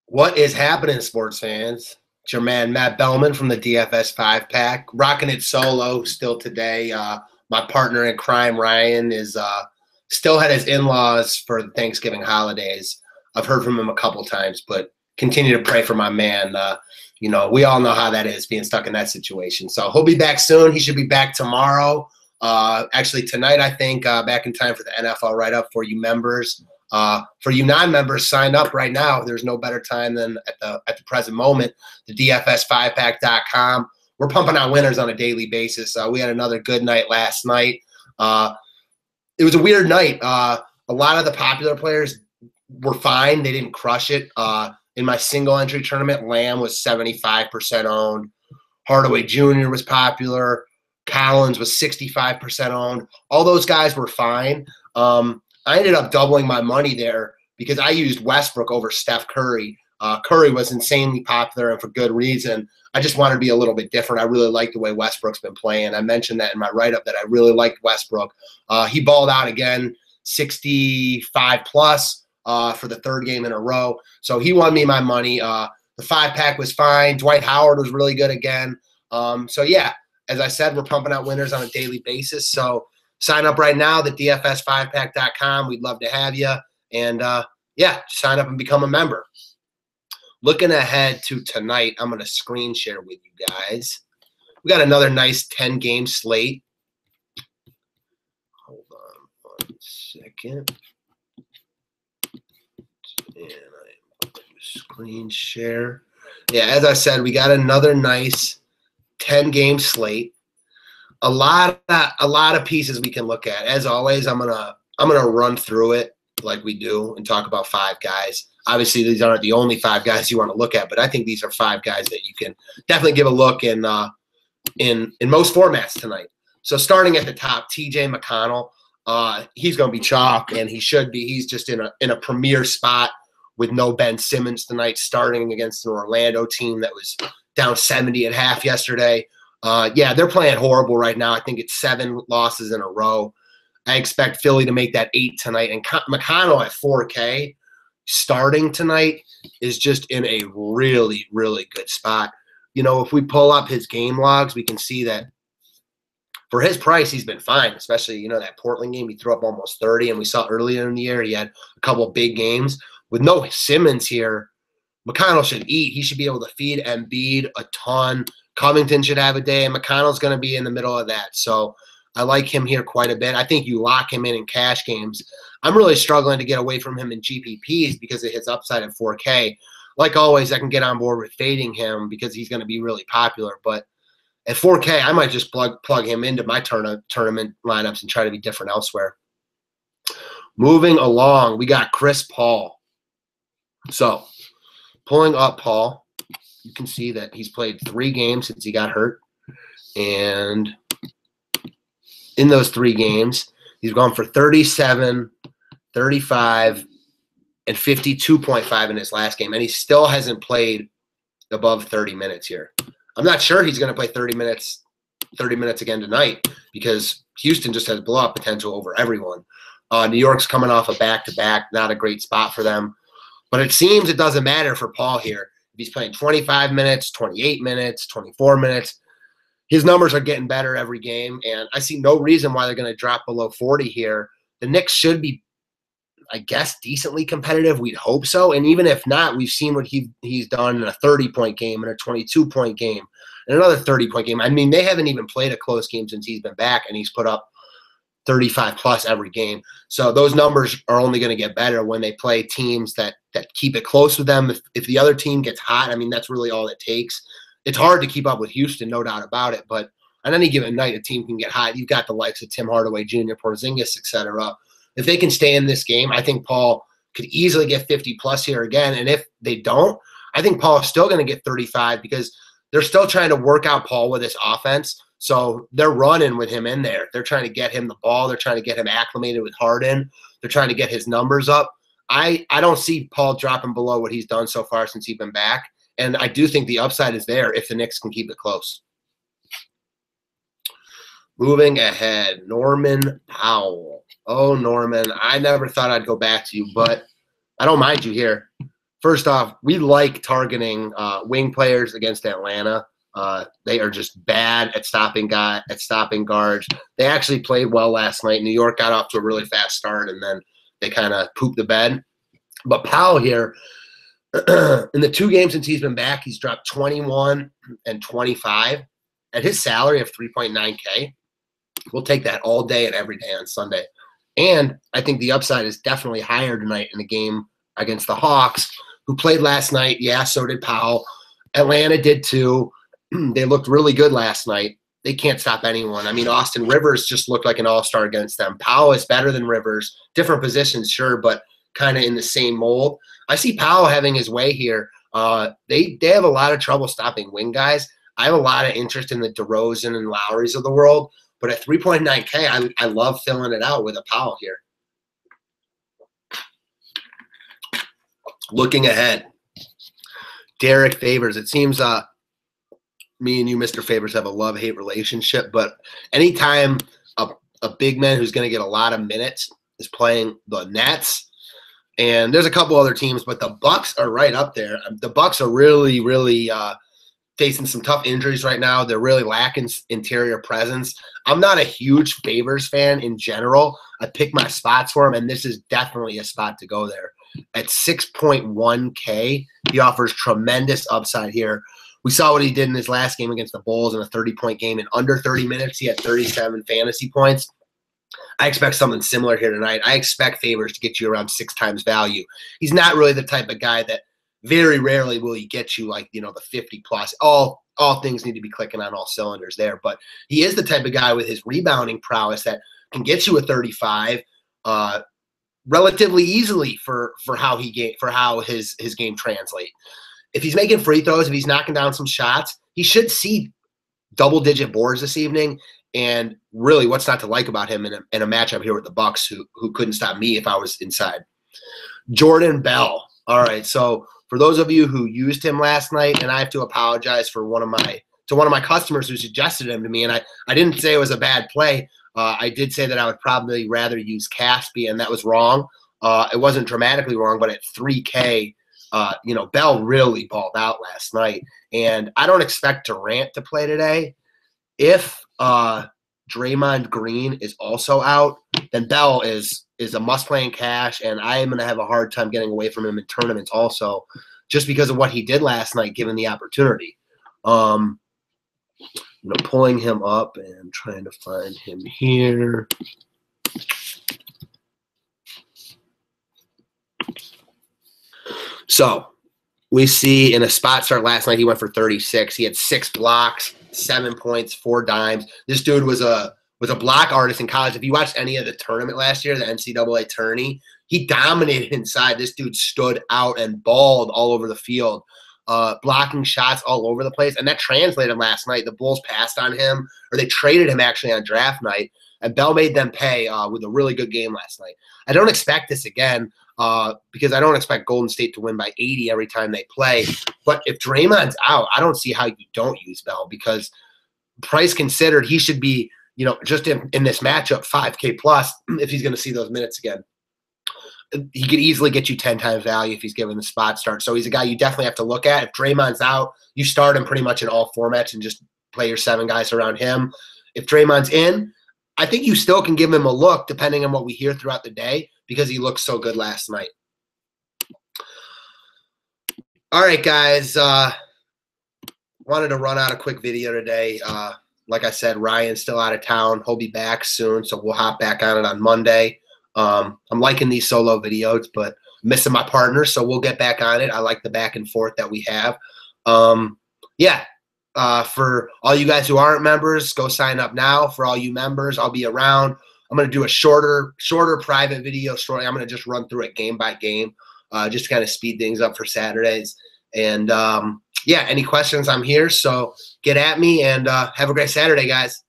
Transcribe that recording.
What is happening, sports fans? It's your man Matt Bellman from the DFS 5-pack, rocking it solo still today. My partner in crime, Ryan, is still had his in-laws for the Thanksgiving holidays. I've heard from him a couple times, but continue to pray for my man. We all know how that is, being stuck in that situation. So he'll be back soon. He should be back tomorrow. Actually, tonight, I think, back in time for the NFL write-up for you members. For you non-members, sign up right now. There's no better time than at the present moment. The DFS5pack.com. We're pumping out winners on a daily basis. We had another good night last night. It was a weird night. A lot of the popular players were fine. They didn't crush it. In my single entry tournament, Lamb was 75% owned. Hardaway Jr. was popular. Collins was 65% owned. All those guys were fine. I ended up doubling my money there because I used Westbrook over Steph Curry. Curry was insanely popular and for good reason. I just wanted to be a little bit different. I really like the way Westbrook's been playing. I mentioned that in my write-up that I really liked Westbrook. He balled out again, 65 plus for the third game in a row. So he won me my money. The 5-pack was fine. Dwight Howard was really good again. So yeah, as I said, we're pumping out winners on a daily basis. So sign up right now, the DFS5pack.com. We'd love to have you. And, sign up and become a member. Looking ahead to tonight, I'm going to screen share with you guys. We got another nice 10-game slate. Hold on 1 second. And I'm going to screen share. Yeah, as I said, we got another nice 10-game slate. A lot of pieces we can look at. As always, I'm gonna run through it like we do and talk about 5 guys. Obviously, these aren't the only 5 guys you want to look at, but I think these are 5 guys that you can definitely give a look in most formats tonight. So starting at the top, TJ McConnell, he's gonna be chalk, and he should be. He's just in a premier spot with no Ben Simmons tonight, starting against an Orlando team that was down 70 at half yesterday. They're playing horrible right now. I think it's 7 losses in a row. I expect Philly to make that 8 tonight. And McConnell at 4K starting tonight is just in a really, really good spot. If we pull up his game logs, we can see that for his price, he's been fine, especially, that Portland game. He threw up almost 30, and we saw earlier in the year he had a couple of big games. With no Simmons here, McConnell should eat. He should be able to feed Embiid a ton. Covington should have a day, and McConnell's going to be in the middle of that. So I like him here quite a bit. I think you lock him in cash games. I'm really struggling to get away from him in GPPs because of his upside at 4K. Like always, I can get on board with fading him because he's going to be really popular. But at 4K, I might just plug him into my tournament lineups and try to be different elsewhere. Moving along, we got Chris Paul. So pulling up Paul, you can see that he's played 3 games since he got hurt. And in those 3 games, he's gone for 37, 35, and 52.5 in his last game. And he still hasn't played above 30 minutes here. I'm not sure he's going to play 30 minutes again tonight because Houston just has blow-up potential over everyone. New York's coming off a back-to-back, not a great spot for them. But it seems it doesn't matter for Paul here. If he's playing 25 minutes, 28 minutes, 24 minutes, his numbers are getting better every game, and I see no reason why they're going to drop below 40 here. The Knicks should be, I guess, decently competitive. We'd hope so. And even if not, we've seen what he's done in a 30-point game and a 22-point game and another 30-point game. I mean, they haven't even played a close game since he's been back, and he's put up 35-plus every game. So those numbers are only going to get better when they play teams that keep it close with them. If the other team gets hot, I mean, that's really all it takes. It's hard to keep up with Houston, no doubt about it. But on any given night, a team can get hot. You've got the likes of Tim Hardaway Jr., Porzingis, etc. If they can stay in this game, I think Paul could easily get 50-plus here again. And if they don't, I think Paul is still going to get 35 because they're still trying to work out Paul with his offense. So they're running with him in there. They're trying to get him the ball. They're trying to get him acclimated with Harden. They're trying to get his numbers up. I don't see Paul dropping below what he's done so far since he's been back. And I do think the upside is there if the Knicks can keep it close. Moving ahead, Norman Powell. Oh, Norman, I never thought I'd go back to you, but I don't mind you here. first off, we like targeting wing players against Atlanta. They are just bad at stopping guards. They actually played well last night. New York got off to a really fast start, and then they kind of pooped the bed. But Powell here, in the 2 games since he's been back, he's dropped 21 and 25 at his salary of 3.9K. We'll take that all day and every day on Sunday. And I think the upside is definitely higher tonight in the game against the Hawks, who played last night. Yeah, so did Powell. Atlanta did too. They looked really good last night. They can't stop anyone. I mean, Austin Rivers just looked like an all-star against them. Powell is better than Rivers. Different positions, sure, but kind of in the same mold. I see Powell having his way here. They have a lot of trouble stopping wing guys. I have a lot of interest in the DeRozan and Lowrys of the world, but at 3.9K, I love filling it out with a Powell here. Looking ahead, Derek Favors. It seems me and you, Mr. Favors, have a love-hate relationship, but anytime a big man who's going to get a lot of minutes is playing the Nets, and there's a couple other teams, but the Bucks are right up there. The Bucks are really, really facing some tough injuries right now. They're really lacking interior presence. I'm not a huge Favors fan in general. I pick my spots for him, and this is definitely a spot to go there. At 6.1K, he offers tremendous upside here. We saw what he did in his last game against the Bulls in a 30-point game. In under 30 minutes, he had 37 fantasy points. I expect something similar here tonight. I expect Favors to get you around 6 times value. He's not really the type of guy that very rarely will he get you like, the 50-plus. All things need to be clicking on all cylinders there. But he is the type of guy with his rebounding prowess that can get you a 35 relatively easily for how his game translates. If he's making free throws, if he's knocking down some shots, he should see double-digit boards this evening. And really, what's not to like about him in a matchup here with the Bucks, who couldn't stop me if I was inside? Jordan Bell. All right, so for those of you who used him last night, and I have to apologize for one of my customers who suggested him to me, and I didn't say it was a bad play. I did say that I would probably rather use Caspi, and that was wrong. It wasn't dramatically wrong, but at 3K, Bell really balled out last night. And I don't expect Durant to play today. If Draymond Green is also out, then Bell is a must-play in cash, and I am going to have a hard time getting away from him in tournaments also, just because of what he did last night, given the opportunity. I'm pulling him up and trying to find him here. So we see in a spot start last night, he went for 36. He had 6 blocks, 7 points, 4 dimes. This dude was a block artist in college. If you watched any of the tournament last year, the NCAA tourney, he dominated inside. This dude stood out and balled all over the field, blocking shots all over the place. And that translated last night. The Bulls passed on him, or they traded him actually on draft night, and Bell made them pay with a really good game last night. I don't expect this again. Because I don't expect Golden State to win by 80 every time they play. But if Draymond's out, I don't see how you don't use Bell, because price considered, he should be, just in this matchup, 5K plus if he's going to see those minutes again. He could easily get you 10 times value if he's given the spot start. So he's a guy you definitely have to look at. If Draymond's out, you start him pretty much in all formats and just play your 7 guys around him. If Draymond's in, I think you still can give him a look depending on what we hear throughout the day, because he looked so good last night. All right, guys. Wanted to run out a quick video today. Like I said, Ryan's still out of town. He'll be back soon, so we'll hop back on it on Monday. I'm liking these solo videos, but missing my partner, so we'll get back on it. I like the back and forth that we have. For all you guys who aren't members, go sign up now. For all you members, I'll be around. I'm going to do a shorter private video story. I'm going to just run through it game by game, just to kind of speed things up for Saturdays. And, any questions, I'm here. So get at me, and have a great Saturday, guys.